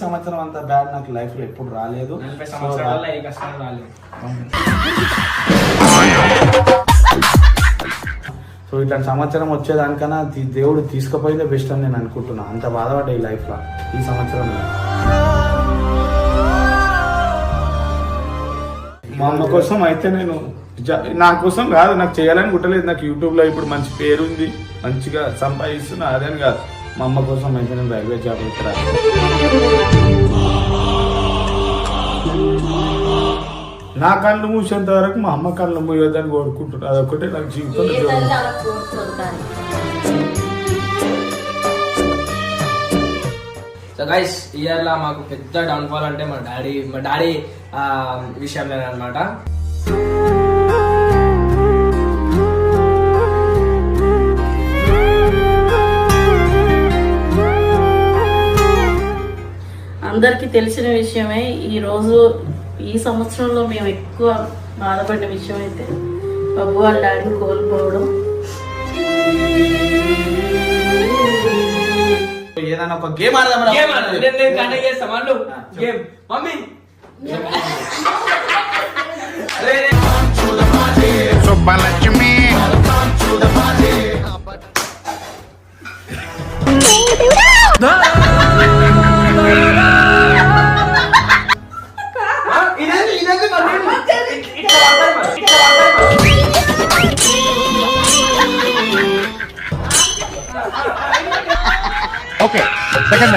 సంవత్సరం అంత బ్యాడ్ నాకు లైఫ్ లో ఎప్పుడు రాలేదు. 40 సంవత్సరాల ఏ కష్టాలు రాలేదు. సో ఇట్లాంటి సంవత్సరం వచ్చేదానికన్నా దేవుడు తీసుకుపోయిందే బెస్ట్ అని నేను అనుకుంటున్నా. అంత బాధపడ్డా ఈ లైఫ్ లో ఈ సంవత్సరంలో. మా అమ్మ కోసం అయితే నేను నా కోసం కాదు, నాకు చేయాలని కుట్టలేదు. నాకు యూట్యూబ్ లో ఇప్పుడు మంచి పేరుంది, మంచిగా సంపాదిస్తున్నా, అదేం కాదు. మా అమ్మ కోసం అయితే నేను రైల్వే జాబ్ ఇక్కడ నా కళ్ళు మూసేంత వరకు మా అమ్మ కళ్ళు మూయొద్దని కోరుకుంటున్నా. అదొకటే నాకు జీవితంలో. సో గైస్ ఇయర్ లా మాకు పెద్ద డౌన్ఫాల్ అంటే మా డాడీ విషయంలో అనమాట. అందరికీ తెలిసిన విషయమే. ఈ సంవత్సరంలో మేము ఎక్కువ బాధపడిన విషయం అయితే బాబు వాళ్ళ డాడీని కోల్పోవడం. ఏదైనా ఒక గేమ్ ఆడదాం. Mummy Subbalakshmi okay second